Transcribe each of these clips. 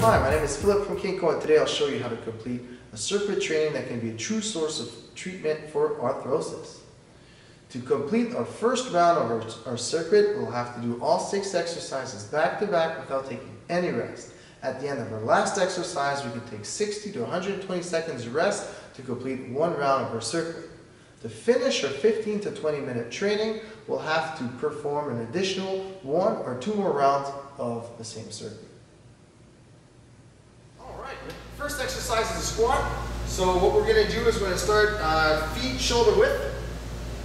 Hi, my name is Philip from KinCO, and today I'll show you how to complete a circuit training that can be a true source of treatment for arthrosis. To complete our first round of our circuit, we'll have to do all 6 exercises back to back without taking any rest. At the end of our last exercise, we can take 60 to 120 seconds rest to complete 1 round of our circuit. To finish our 15 to 20 minute training, we'll have to perform an additional 1 or 2 more rounds of the same circuit. Alright, first exercise is a squat. So what we're going to do is we're going to start feet shoulder width,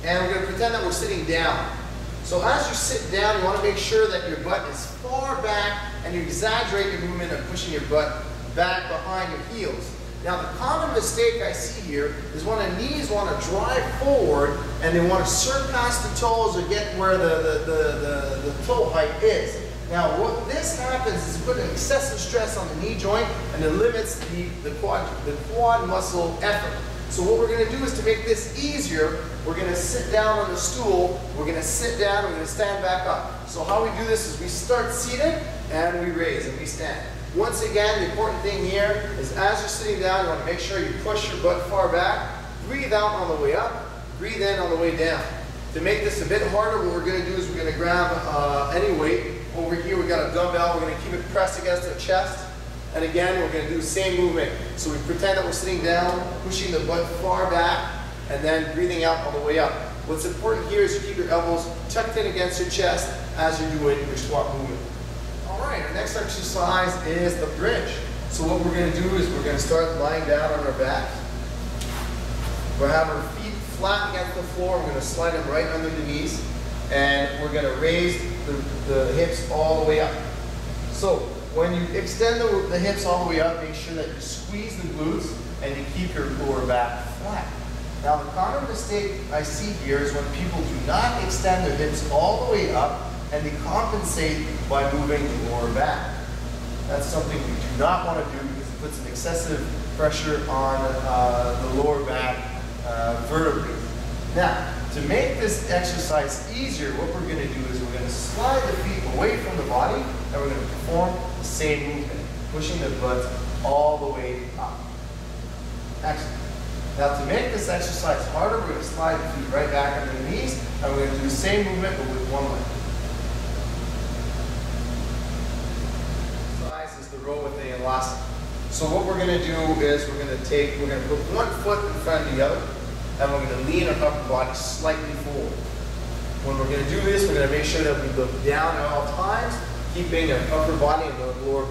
and we're going to pretend that we're sitting down. So as you sit down, you want to make sure that your butt is far back and you exaggerate your movement of pushing your butt back behind your heels. Now the common mistake I see here is when the knees want to drive forward and they want to surpass the toes or get where the toe height is. Now what this happens is put an excessive stress on the knee joint and it limits the quad muscle effort. So what we're going to do is to make this easier, we're going to sit down on the stool, we're going to sit down, we're going to stand back up. So how we do this is we start seated and we raise and we stand. Once again, the important thing here is as you're sitting down, you want to make sure you push your butt far back, breathe out on the way up, breathe in on the way down. To make this a bit harder, what we're going to do is we're going to grab any weight. Over here we've got a dumbbell, we're going to keep it pressed against our chest. And again, we're going to do the same movement. So we pretend that we're sitting down, pushing the butt far back, and then breathing out on the way up. What's important here is you keep your elbows tucked in against your chest as you're doing your squat movement. Alright, our next exercise is the bridge. So what we're going to do is we're going to start lying down on our back. We'll have our feet flat against the floor. We're going to slide them right under the knees. And we're going to raise the hips all the way up. So when you extend the hips all the way up, make sure that you squeeze the glutes and you keep your lower back flat. Now the common mistake I see here is when people do not extend their hips all the way up and they compensate by moving the lower back. That's something we do not want to do because it puts an excessive pressure on the lower back vertebrae. Now, to make this exercise easier, what we're going to do is we're going to slide the feet away from the body and we're going to perform the same movement, pushing the butt all the way up. Excellent. Now to make this exercise harder, we're going to slide the feet right back under the knees and we're going to do the same movement but with one leg. Exercise is the row with the elastic. So what we're going to do is we're going to put one foot in front of the other. And we're going to lean our upper body slightly forward. When we're going to do this, we're going to make sure that we look down at all times, keeping our upper body and the lower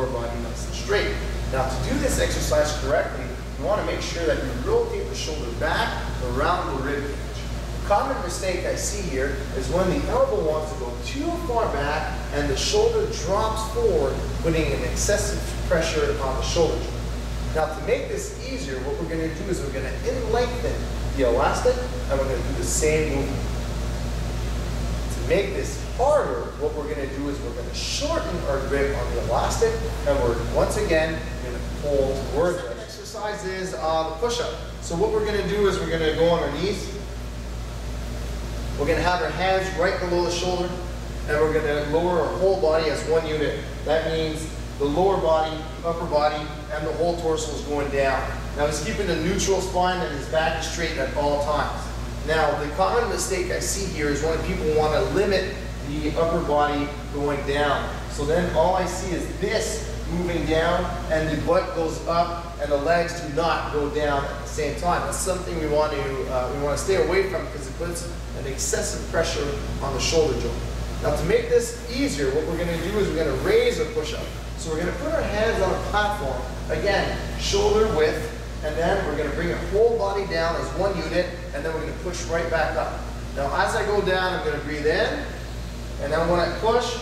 body nice and straight. Now to do this exercise correctly, you want to make sure that you rotate the shoulder back around the rib cage. The common mistake I see here is when the elbow wants to go too far back and the shoulder drops forward, putting an excessive pressure on the shoulder joint. Now to make this easier, what we're going to do is we're going to lengthen the elastic and we're going to do the same movement. To make this harder, what we're going to do is we're going to shorten our grip on the elastic and we're once again going to pull towards it. The second exercise is the push-up. So what we're going to do is we're going to go on our knees. We're going to have our hands right below the shoulder and we're going to lower our whole body as one unit. That means the lower body, upper body, and the whole torso is going down. Now he's keeping a neutral spine and his back is straight at all times. Now the common mistake I see here is when people want to limit the upper body going down. So then all I see is this moving down and the butt goes up and the legs do not go down at the same time. That's something we want to stay away from because it puts an excessive pressure on the shoulder joint. Now to make this easier, what we're going to do is we're going to raise our push-up. So we're going to put our hands on a platform, again, shoulder width, and then we're going to bring our whole body down as one unit, and then we're going to push right back up. Now as I go down, I'm going to breathe in, and then when I push,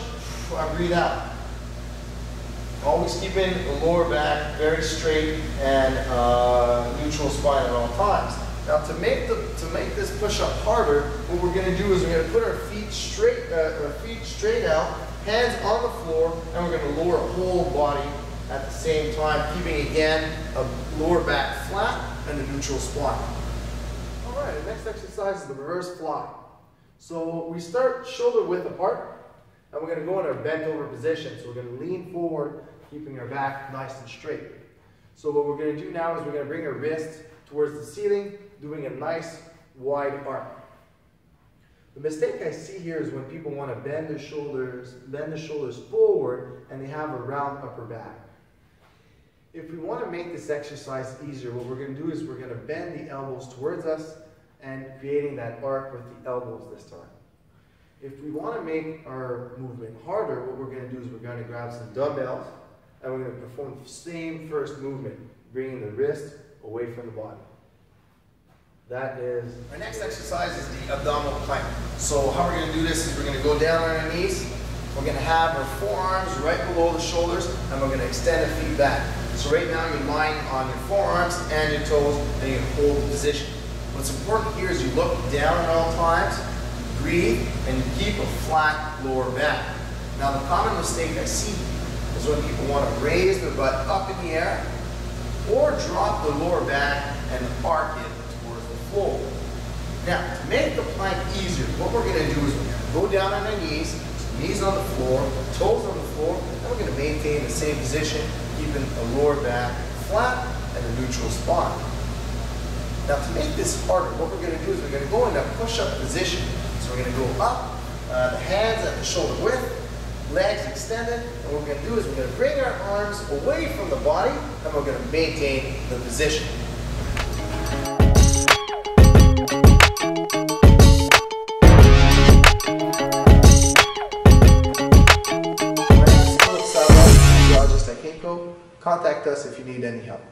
I breathe out. Always keeping the lower back very straight and neutral spine at all times. Now to make this push-up harder, what we're going to do is we're going to put our feet straight out, hands on the floor, and we're going to lower our whole body at the same time, keeping again a lower back flat and a neutral spine. Alright, the next exercise is the reverse fly. So we start shoulder width apart, and we're going to go in our bent over position. So we're going to lean forward keeping our back nice and straight. So what we're going to do now is we're going to bring our wrist towards the ceiling, doing a nice wide arc. The mistake I see here is when people want to bend the shoulders forward, and they have a round upper back. If we want to make this exercise easier, what we're going to do is we're going to bend the elbows towards us and creating that arc with the elbows this time. If we want to make our movement harder, what we're going to do is we're going to grab some dumbbells and we're going to perform the same first movement, bringing the wrist away from the body. That is... Our next exercise is the abdominal plank. So how we're going to do this is we're going to go down on our knees, we're going to have our forearms right below the shoulders, and we're going to extend the feet back. So right now you're lying on your forearms and your toes, and you hold the position. What's important here is you look down at all times, breathe, and you keep a flat lower back. Now the common mistake I see is when people want to raise their butt up in the air or drop the lower back and arc it towards the floor. Now to make the plank easier, what we're going to do is we're going to go down on our knees on the floor, toes on the floor, and we're going to maintain the same position, keeping the lower back flat and a neutral spine. Now to make this harder, what we're going to do is we're going to go in a push-up position. So we're going to go up, the hands at the shoulder width, legs extended, and what we're going to do is we're going to bring our arms away from the body, and we're going to maintain the position. My name is KinCO. Contact us if you need any help.